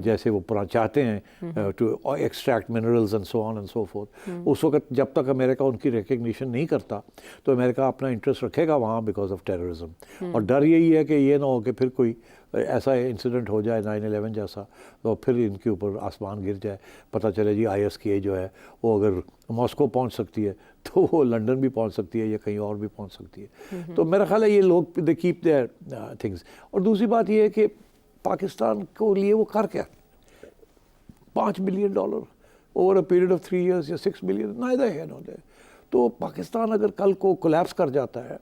جیسے وہ چاہتے ہیں to extract minerals and so on and so forth. اس وقت جب تک امریکہ ان کی ریکگنیشن نہیں کرتا تو امریکہ اپنا انٹرسٹ رکھے گا وہاں بیکاز آف ٹیررزم. اور ڈر یہی ہے کہ یہ نہ ہو کہ پھر کوئی ایسا انسیڈنٹ ہو جائے 9/11 جیسا تو پھر ان کے اوپر آسمان گر جائے, پتہ چلے جی IS جو ہے وہ اگر ماسکو پہنچ سکتی ہے تو وہ لنڈن بھی پہنچ سکتی ہے یا کہیں اور بھی پہنچ سکتی ہے. تو میرا خیال ہے یہ لوگ دے کیپ دیئر تھنگس. اور دوسری بات یہ ہے کہ پاکستان کو لیے وہ کر کیا $5 billion over a period of 3 years یا 6 بلین نائدر ہے نو دے. تو پاکستان اگر کل کو کولیپس کر جاتا ہے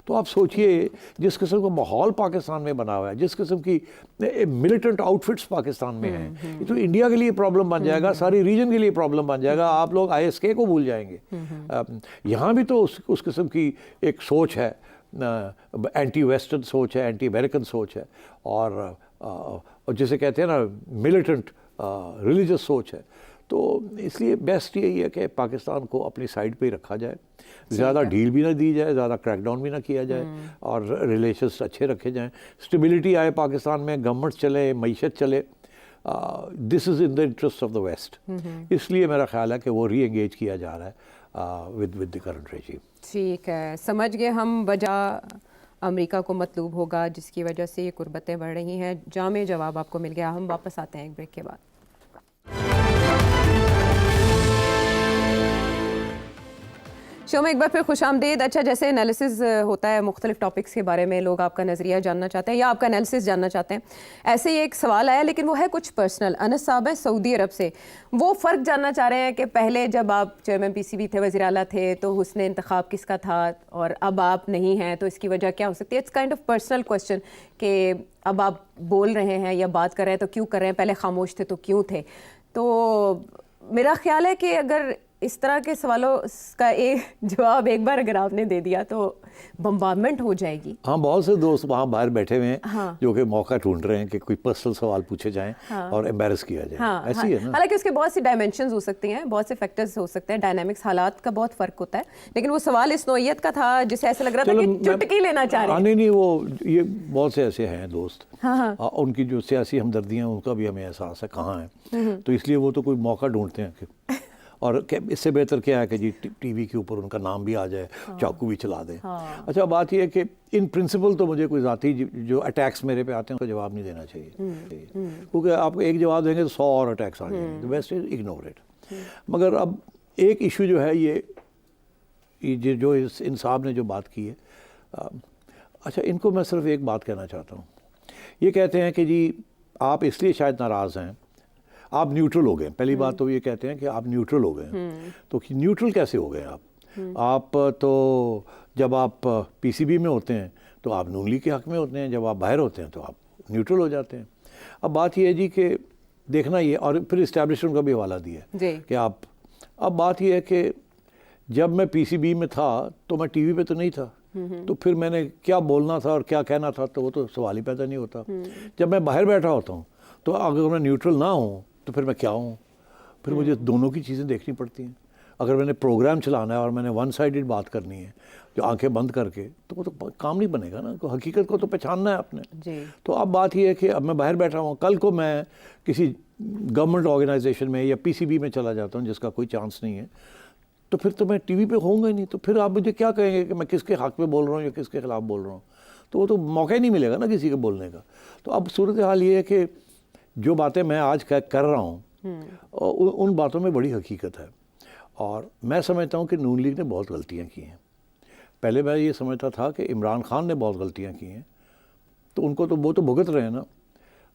تو آپ سوچئے جس قسم کا ماحول پاکستان میں بنا ہوا ہے, جس قسم کی ملیٹنٹ آؤٹ فٹس پاکستان میں ہیں, تو انڈیا کے لیے پرابلم بن جائے گا, ساری ریجن کے لیے پرابلم بن جائے گا. آپ لوگ ISK کو بھول جائیں گے. یہاں بھی تو اس قسم کی ایک سوچ ہے, اینٹی ویسٹرن سوچ ہے, اینٹی امریکن سوچ ہے, اور جسے کہتے ہیں نا ملیٹنٹ ریلیجس سوچ ہے. تو اس لیے بیسٹ یہی ہے کہ پاکستان کو اپنی سائڈ پہ ہی رکھا جائے, زیادہ ڈھیل بھی نہ دی جائے, زیادہ کریک ڈاؤن بھی نہ کیا جائے, اور ریلیشنس اچھے رکھے جائیں, اسٹیبلٹی آئے پاکستان میں, گورنمنٹ چلے, معیشت چلے. This is in the interest of the West. اس لیے میرا خیال ہے کہ وہ ری انگیج کیا جا رہا ہے ود دی کرنٹ ریجیم. ٹھیک ہے, سمجھ گئے ہم. وجہ امریکہ کو مطلوب ہوگا جس کی وجہ سے یہ قربتیں بڑھ رہی ہیں. جامع جواب آپ کو مل گیا. ہم واپس آتے ہیں ایک بریک کے بعد. شو میں ایک بار پھر خوش آمدید. اچھا, جیسے انالیسز ہوتا ہے مختلف ٹاپکس کے بارے میں, لوگ آپ کا نظریہ جاننا چاہتے ہیں یا آپ کا انالیسز جاننا چاہتے ہیں. ایسے ہی ایک سوال آیا لیکن وہ ہے کچھ پرسنل. انس صاحب ہیں سعودی عرب سے, وہ فرق جاننا چاہ رہے ہیں کہ پہلے جب آپ چیئرمین PCB تھے, وزیر اعلیٰ تھے, تو حسن انتخاب کس کا تھا, اور اب آپ نہیں ہیں تو اس کی وجہ کیا ہو سکتی ہے. It's kind of personal question کہ اب آپ بول رہے ہیں یا بات کر رہے ہیں تو کیوں کر رہے ہیں, پہلے خاموش تھے تو کیوں تھے. تو میرا خیال ہے کہ اگر اس طرح کے سوالوں کا ایک جواب ایک بار اگر آپ نے دے دیا تو بمبارمنٹ ہو جائے گی. ہاں, بہت سے دوست وہاں باہر بیٹھے ہوئے ہیں جو کہ موقع ڈھونڈ رہے ہیں کہ کوئی پرسنل سوال پوچھے جائیں اور ایمبیرس کیا جائے. ایسی ہے نا. حالانکہ اس کے بہت سی ڈائمینشنز ہو سکتی ہیں, بہت سے فیکٹرز ہو سکتے ہیں, ڈائنامکس حالات کا بہت فرق ہوتا ہے, لیکن وہ سوال اس نوعیت کا تھا جسے ایسا لگ رہا تھا کہ چٹکی لینا چاہ رہے ہیں. نہیں, وہ یہ بہت سے ایسے ہیں دوست, ان کی جو سیاسی ہمدردیاں ان کا بھی ہمیں احساس ہے کہاں ہیں, تو اس لیے وہ تو کوئی موقع ڈھونڈتے ہیں کہ اور اس سے بہتر کیا ہے کہ جی ٹی وی کے اوپر ان کا نام بھی آ جائے, چاقو بھی چلا دیں. اچھا, بات یہ ہے کہ ان پرنسپل تو مجھے کوئی ذاتی جو اٹیکس میرے پہ آتے ہیں ان کا جواب نہیں دینا چاہیے, کیونکہ آپ ایک جواب دیں گے تو 100 اور اٹیکس آ جائیں گے. Best is ignore it. مگر اب ایک ایشو جو ہے یہ جو ان صاحب نے جو بات کی ہے, اچھا ان کو میں صرف ایک بات کہنا چاہتا ہوں. یہ کہتے ہیں کہ جی آپ اس لیے شاید ناراض ہیں, آپ نیوٹرل ہو گئے. پہلی بات تو یہ کہتے ہیں کہ آپ نیوٹرل ہو گئے ہیں. تو نیوٹرل کیسے ہو گئے آپ تو جب آپ PCB میں ہوتے ہیں تو آپ نون لیگ کے حق میں ہوتے ہیں, جب آپ باہر ہوتے ہیں تو آپ نیوٹرل ہو جاتے ہیں. اب بات یہ ہے جی کہ دیکھنا یہ, اور پھر اسٹیبلشمنٹ کا بھی حوالہ دیا ہے کہ آپ, اب بات یہ ہے کہ جب میں PCB میں تھا تو میں ٹی وی پہ تو نہیں تھا, تو پھر میں نے کیا بولنا تھا اور کیا کہنا تھا تو وہ تو سوال ہی پیدا نہیں ہوتا. جب میں باہر بیٹھا ہوتا ہوں تو اگر میں نیوٹرل نہ ہوں تو پھر میں کیا ہوں, پھر مجھے دونوں کی چیزیں دیکھنی پڑتی ہیں. اگر میں نے پروگرام چلانا ہے اور میں نے ون سائیڈڈ بات کرنی ہے جو آنکھیں بند کر کے, تو وہ تو کام نہیں بنے گا نا. حقیقت کو تو پہچاننا ہے آپ نے. تو اب بات یہ ہے کہ اب میں باہر بیٹھا ہوں, کل کو میں کسی گورنمنٹ آرگنائزیشن میں یا PCB میں چلا جاتا ہوں جس کا کوئی چانس نہیں ہے, تو پھر تو میں ٹی وی پہ ہوں گا ہی نہیں. تو پھر آپ مجھے کیا کہیں گے کہ میں کس کے حق پہ بول رہا ہوں یا کس کے خلاف بول رہا ہوں, تو وہ تو موقع ہی نہیں ملے گا نا کسی کے بولنے کا. تو اب صورتحال یہ ہے کہ جو باتیں میں آج کر رہا ہوں ان باتوں میں بڑی حقیقت ہے, اور میں سمجھتا ہوں کہ نون لیگ نے بہت غلطیاں کی ہیں. پہلے میں یہ سمجھتا تھا کہ عمران خان نے بہت غلطیاں کی ہیں, تو ان کو تو وہ تو بھگت رہے ہیں نا.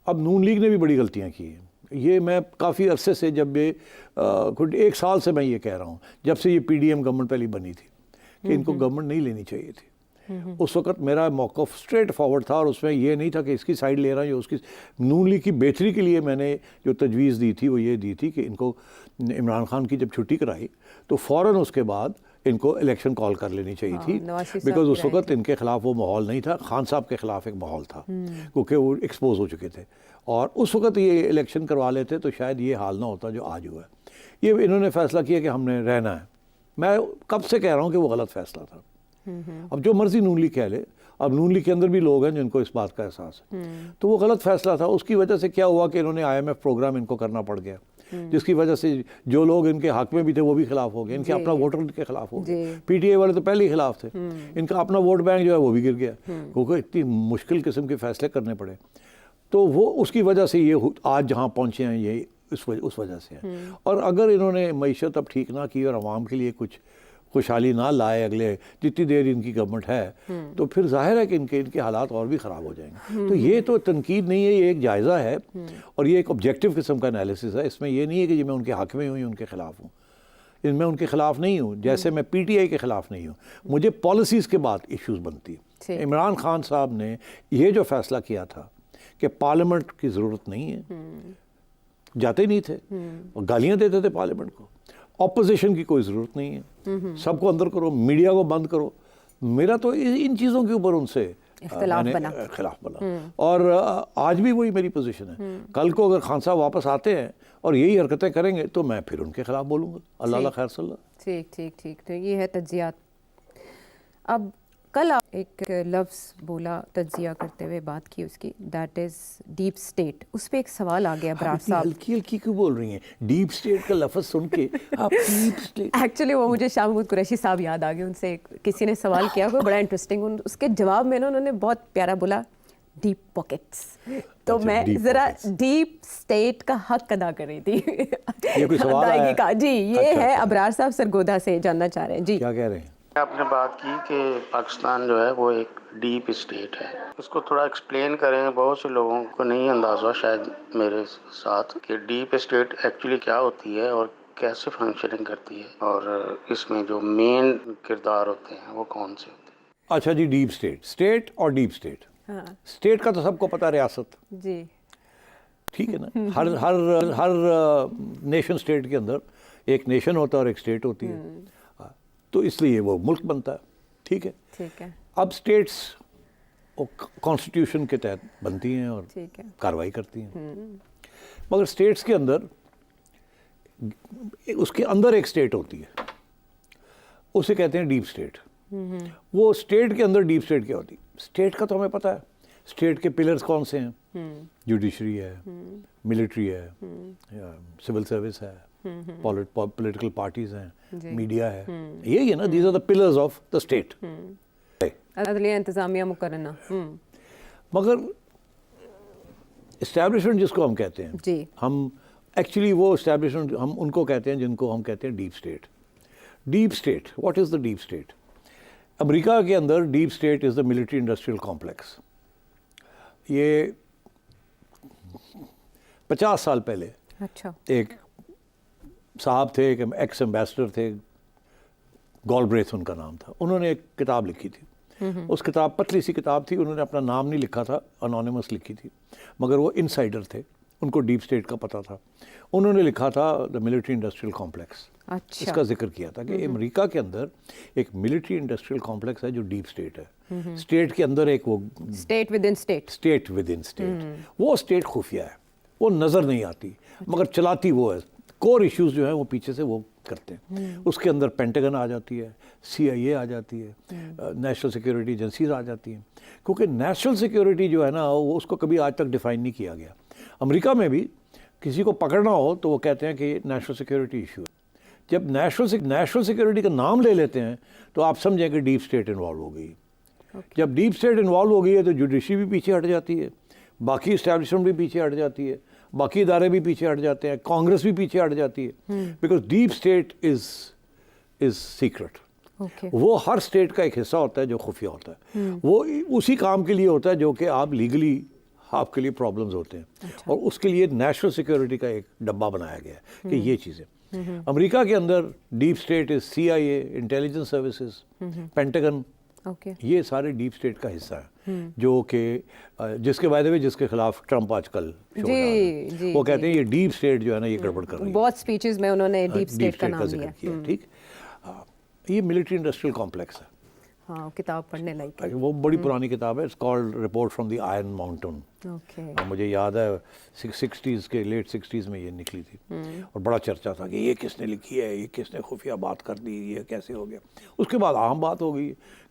اب نون لیگ نے بھی بڑی غلطیاں کی ہیں. یہ میں کافی عرصے سے, جب ایک سال سے میں یہ کہہ رہا ہوں, جب سے یہ PDM گورنمنٹ پہلی بنی تھی, کہ ان کو گورنمنٹ نہیں لینی چاہیے تھی. اس وقت میرا موقف اسٹریٹ فارورڈ تھا, اور اس میں یہ نہیں تھا کہ اس کی سائڈ لے رہا ہوں یا اس کی. نون لیگ کی بہتری کے لیے میں نے جو تجویز دی تھی وہ یہ دی تھی کہ ان کو عمران خان کی جب چھٹی کرائی تو فوراً اس کے بعد ان کو الیکشن کال کر لینی چاہیے تھی, بیکاز اس وقت ان کے خلاف وہ ماحول نہیں تھا. خان صاحب کے خلاف ایک ماحول تھا کیونکہ وہ ایکسپوز ہو چکے تھے, اور اس وقت یہ الیکشن کروا لیتے تو شاید یہ حال نہ ہوتا جو آج ہوا ہے. یہ انہوں نے فیصلہ کیا کہ ہم نے رہنا ہے. میں کب سے کہہ رہا ہوں کہ وہ غلط فیصلہ تھا. اب جو مرضی نون لیگ کہہ لے, اب نون لیگ کے اندر بھی لوگ ہیں جن کو اس بات کا احساس ہے. تو وہ غلط فیصلہ تھا. اس کی وجہ سے کیا ہوا کہ انہوں نے IMF پروگرام ان کو کرنا پڑ گیا, جس کی وجہ سے جو لوگ ان کے حق میں بھی تھے وہ بھی خلاف ہو گئے, ان کے اپنا ووٹر ان کے خلاف ہو گئے. PTI والے تو پہلے ہی خلاف تھے, ان کا اپنا ووٹ بینک جو ہے وہ بھی گر گیا, کیونکہ اتنی مشکل قسم کے فیصلے کرنے پڑے. تو وہ اس کی وجہ سے یہ آج جہاں پہنچے ہیں یہ اس وجہ سے ہیں. اور اگر انہوں نے معیشت اب ٹھیک نہ کی اور عوام کے لیے کچھ خوشحالی نہ لائے اگلے جتنی دیر ان کی گورنمنٹ ہے, تو پھر ظاہر ہے کہ ان کے حالات اور بھی خراب ہو جائیں گے. تو یہ تو تنقید نہیں ہے, یہ ایک جائزہ ہے اور یہ ایک آبجیکٹیو قسم کا انالیسس ہے. اس میں یہ نہیں ہے کہ میں ان کے حق میں ہوں یا ان کے خلاف ہوں. میں ان کے خلاف نہیں ہوں, جیسے میں PTI کے خلاف نہیں ہوں. مجھے پالیسیز کے بعد ایشوز بنتی ہیں. عمران خان صاحب نے یہ جو فیصلہ کیا تھا کہ پارلیمنٹ کی ضرورت نہیں ہے, جاتے نہیں تھے اور گالیاں دیتے تھے پارلیمنٹ کو, اپوزیشن کی کوئی ضرورت نہیں ہے, سب کو اندر کرو, میڈیا کو بند کرو. میرا تو ان چیزوں کے اوپر ان سے خلاف بنا, اور آج بھی وہی میری پوزیشن ہے. کل کو اگر خان صاحب واپس آتے ہیں اور یہی حرکتیں کریں گے تو میں پھر ان کے خلاف بولوں گا. اللہ خیر صلی اللہ. ٹھیک. تو یہ ہے تجزیات. اب کل آپ ایک لفظ بولا تجزیہ کرتے ہوئے بات کی اس کی, دیٹ از ڈیپ اسٹیٹ. اس پہ ایک سوال آ گیا ابرار صاحب. ہلکی کیوں بول رہی ہیں ڈیپ اسٹیٹ کا لفظ سن کے آپ ڈیپ اسٹیٹ. ایکچولی وہ مجھے شاہ محمود قریشی صاحب یاد آ گئے, ان سے کسی نے سوال کیا کوئی بڑا انٹرسٹنگ, اس کے جواب میں انہوں نے بہت پیارا بولا ڈیپ پاکٹس. تو میں ذرا ڈیپ اسٹیٹ کا حق ادا کر رہی تھی. یہ کوئی سوال ہے جی یہ ہے ابرار صاحب سرگودا سے جاننا چاہ رہے ہیں. جی کیا کہہ رہے ہیں؟ آپ نے بات کی کہ پاکستان جو ہے وہ ایک ڈیپ اسٹیٹ ہے, اس کو تھوڑا ایکسپلین کریں. بہت سے لوگوں کو نہیں اندازہ شاید میرے ساتھ کہ ڈیپ اسٹیٹ ایکچولی کیا ہوتی ہے اور کیسے فنکشننگ کرتی ہے, اور اس میں جو مین کردار ہوتے ہیں وہ کون سے ہوتے ہیں. اچھا جی, ڈیپ اسٹیٹ اور ڈیپ اسٹیٹ. اسٹیٹ کا تو سب کو پتا, ریاست. جی ٹھیک ہے نا, ہر نیشن اسٹیٹ کے اندر ایک نیشن ہوتا ہے اور ایک اسٹیٹ ہوتی ہے, تو اس لیے وہ ملک بنتا ہے. ٹھیک ہے. اب اسٹیٹس کانسٹیٹیوشن کے تحت بنتی ہیں اور کارروائی کرتی ہیں, مگر اسٹیٹس کے اندر اس کے اندر ایک اسٹیٹ ہوتی ہے, اسے کہتے ہیں ڈیپ اسٹیٹ. وہ اسٹیٹ کے اندر ڈیپ اسٹیٹ کیا ہوتی ہے؟ اسٹیٹ کا تو ہمیں پتہ ہے, اسٹیٹ کے پلرز کون سے ہیں. جوڈیشری ہے, ملٹری ہے, سول سروس ہے, پولیٹیکل پارٹیز ہیں, میڈیا ہے. یہی ہے نا, these are the pillars of the state. عدلیہ, انتظامیہ, مقرنہ. مگر اسٹیبلشمنٹ جس کو ہم کہتے ہیں, جی ہم ایکچولی وہ اسٹیبلشمنٹ ہم ان کو کہتے ہیں جن کو ہم کہتے ہیں deep state. Deep state, what is the deep state? امریکہ کے اندر deep state is the military industrial complex. یہ 50 سال پہلے ایک صاحب تھے, ایک ایکس ایمبیسڈر تھے, گالبریتھ ان کا نام تھا. انہوں نے ایک کتاب لکھی تھی. اس کتاب پتلی سی کتاب تھی, انہوں نے اپنا نام نہیں لکھا تھا, انونیمس لکھی تھی, مگر وہ انسائڈر تھے, ان کو ڈیپ اسٹیٹ کا پتہ تھا. انہوں نے لکھا تھا دا ملٹری انڈسٹریل کمپلیکس. اس کا ذکر کیا تھا کہ امریکہ کے اندر ایک ملٹری انڈسٹریل کمپلیکس ہے جو ڈیپ اسٹیٹ ہے. اسٹیٹ کے اندر ایک وہ state with in state, state with in state. وہ اسٹیٹ خفیہ ہے, وہ نظر نہیں آتی مگر چلاتی وہ ہے. کور ایشوز جو ہیں وہ پیچھے سے وہ کرتے ہیں. اس کے اندر پینٹاگن آ جاتی ہے, CIA آ جاتی ہے, نیشنل سیکیورٹی ایجنسیز آ جاتی ہیں. کیونکہ نیشنل سیکیورٹی جو ہے نا, وہ اس کو کبھی آج تک ڈیفائن نہیں کیا گیا. امریکہ میں بھی کسی کو پکڑنا ہو تو وہ کہتے ہیں کہ یہ نیشنل سیکیورٹی ایشو ہے. جب نیشنل سیکیورٹی کا نام لے لیتے ہیں تو آپ سمجھیں کہ ڈیپ اسٹیٹ انوالو ہو گئی. جب ڈیپ اسٹیٹ انوالو ہو گئی ہے تو جوڈیشری بھی پیچھے ہٹ جاتی ہے, باقی اسٹیبلشمنٹ بھی پیچھے ہٹ جاتی ہے, باقی ادارے بھی پیچھے ہٹ جاتے ہیں, کانگریس بھی پیچھے ہٹ جاتی ہے. Because deep state is secret. وہ ہر اسٹیٹ کا ایک حصہ ہوتا ہے جو خفیہ ہوتا ہے. وہ اسی کام کے لیے ہوتا ہے جو کہ آپ لیگلی آپ کے لیے پرابلمز ہوتے ہیں, اور اس کے لیے نیشنل سیکیورٹی کا ایک ڈبہ بنایا گیا ہے کہ یہ چیزیں. امریکہ کے اندر deep state is CIA, intelligence services, Pentagon, یہ سارے ڈیپ اسٹیٹ کا حصہ ہے, جو کہ جس کے وعدے میں جس کے خلاف ٹرمپ آج کل وہ کہتے ہیں یہ ڈیپ اسٹیٹ جو ہے نا یہ گڑبڑ کر رہی ہے. بہت اسپیچز میں انہوں نے ڈیپ اسٹیٹ کا نام ذکر کیا. ٹھیک, یہ ملٹری انڈسٹریل کمپلیکس ہے. ہاں, کتاب پڑھنے لائق ہے. وہ بڑی پرانی کتاب ہے, it's called Report from the Iron Mountain. مجھے یاد ہے 60s کے لیٹ 60s میں یہ نکلی تھی, اور بڑا چرچا تھا کہ یہ کس نے لکھی ہے, یہ کس نے خفیہ بات کر دی, یہ کیسے ہو گیا. اس کے بعد عام بات ہو گئی